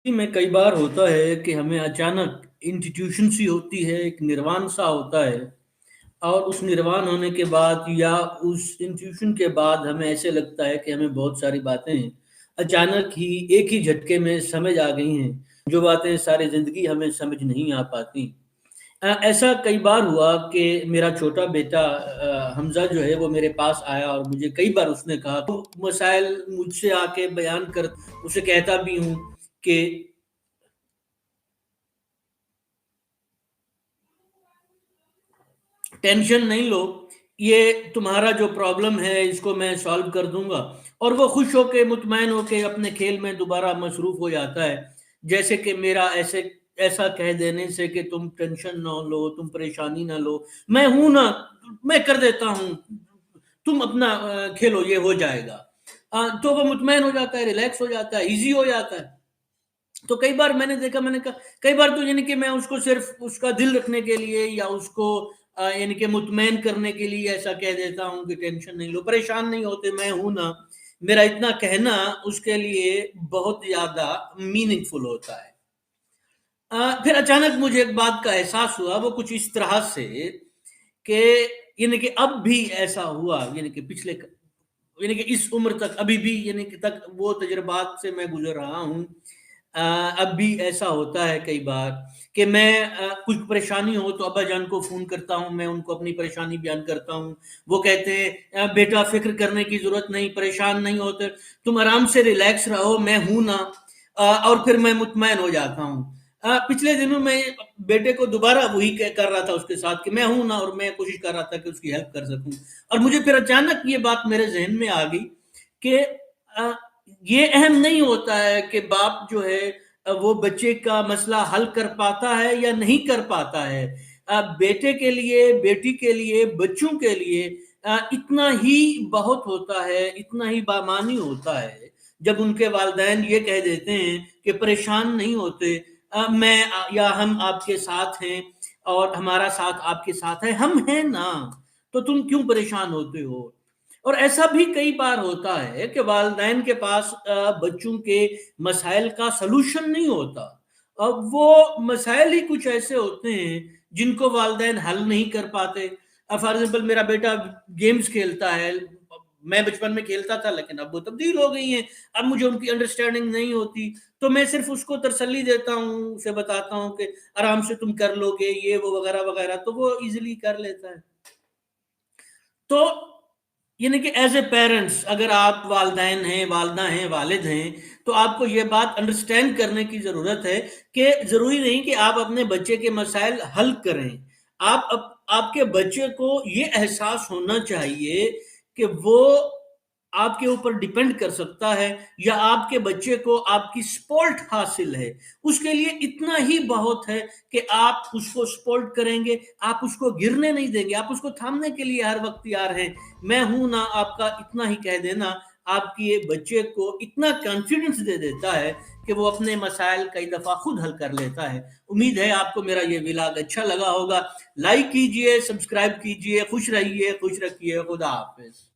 जी, में कई बार होता है कि हमें अचानक इंस्टीट्यूशन सी होती है, एक निर्वाण सा होता है और उस निर्वाण होने के बाद या उस इंस्टीट्यूशन के बाद हमें ऐसे लगता है कि हमें बहुत सारी बातें अचानक ही एक ही झटके में समझ आ गई हैं, जो बातें सारी ज़िंदगी हमें समझ नहीं आ पाती। ऐसा कई बार हुआ कि मेरा छोटा बेटा हमज़ा जो है वो मेरे पास आया और मुझे कई बार उसने कहा तो मसाइल मुझसे आके बयान कर उसे कहता भी हूँ कि टेंशन नहीं लो, ये तुम्हारा जो प्रॉब्लम है इसको मैं सॉल्व कर दूँगा और वो खुश होके मुतमैन होके अपने खेल में दोबारा मसरूफ़ हो जाता है। जैसे कि मेरा ऐसा कह देने से कि तुम टेंशन ना लो, तुम परेशानी ना लो, मैं हूँ ना, मैं कर देता हूँ, तुम अपना खेलो ये हो जाएगा। तो वो मुतमैन हो जाता है, रिलैक्स हो जाता है, ईज़ी हो जाता है। तो कई बार मैंने देखा मैंने कहा कई बार तो यानी कि मैं उसको सिर्फ़ उसका दिल रखने के लिए या उसको यानी कि मुतमईन करने के लिए ऐसा कह देता हूँ कि टेंशन नहीं लो, परेशान नहीं होते, मैं हूँ ना। मेरा इतना कहना उसके लिए बहुत ज़्यादा मीनिंगफुल होता है। फिर अचानक मुझे एक बात का एहसास हुआ, वो कुछ इस तरह से कि यानी कि अब भी ऐसा हुआ यानी कि पिछले क यानी कि इस उम्र तक अभी भी यानी कि तक वो तजुर्बात से मैं गुज़र रहा हूँ। अ, अब भी ऐसा होता है कई बार कि मैं कुछ परेशानी हो तो अब्बा जान को फ़ोन करता हूँ, मैं उनको अपनी परेशानी बयान करता हूँ। वो कहते हैं बेटा फ़िक्र करने की ज़रूरत नहीं, परेशान नहीं होते, तुम आराम से रिलैक्स रहो, मैं हूँ ना। और फिर मैं मुतमईन हो जाता हूँ। पिछले दिनों मैं बेटे को दोबारा वही कर रहा था उसके साथ कि मैं हूँ ना और मैं कोशिश कर रहा था कि उसकी हेल्प कर सकूँ। और मुझे फिर अचानक ये बात मेरे ज़हन में आ गई कि ये अहम नहीं होता है कि बाप जो है वो बच्चे का मसला हल कर पाता है या नहीं कर पाता है। बेटे के लिए, बेटी के लिए, बच्चों के लिए इतना ही बहुत होता है, इतना ही बामानी होता है, जब उनके वालिदैन ये कह देते हैं कि परेशान नहीं होते, मैं या हम आपके साथ हैं और हमारा साथ आपके साथ है, हम हैं ना, तो तुम क्यों परेशान होते हो? और ऐसा भी कई बार होता है कि वालिदैन के पास बच्चों के मसाइल का सॉल्यूशन नहीं होता। अब वो मसाइल ही कुछ ऐसे होते हैं जिनको वालिदैन हल नहीं कर पाते। फॉर एग्ज़ाम्पल मेरा बेटा गेम्स खेलता है, मैं बचपन में खेलता था लेकिन अब वो तब्दील हो गई हैं, अब मुझे उनकी अंडरस्टैंडिंग नहीं होती, तो मैं सिर्फ़ उसको तसल्ली देता हूँ, उसे बताता हूँ कि आराम से तुम कर लोगे, ये वो वगैरह-वगैरह, तो वो ईज़िली कर लेता है। तो यानी कि एज़ ए पेरेंट्स अगर आप वालिदैन हैं, वालिदा हैं, वालिद हैं, तो आपको ये बात अंडरस्टैंड करने की ज़रूरत है कि ज़रूरी नहीं कि आप अपने बच्चे के मसाइल हल करें। आपके बच्चे को ये एहसास होना चाहिए कि वो आपके ऊपर डिपेंड कर सकता है या आपके बच्चे को आपकी सपोर्ट हासिल है। उसके लिए इतना ही बहुत है कि आप उसको सपोर्ट करेंगे, आप उसको गिरने नहीं देंगे, आप उसको थामने के लिए हर वक़्त तैयार हैं। मैं हूँ ना, आपका इतना ही कह देना आपके बच्चे को इतना कॉन्फिडेंस दे देता है कि वो अपने मसाइल कई दफ़ा खुद हल कर लेता है। उम्मीद है आपको मेरा ये व्लॉग अच्छा लगा होगा। लाइक कीजिए, सब्सक्राइब कीजिए, खुश रहिए, खुश रखिए, खुदा हाफ़िज़।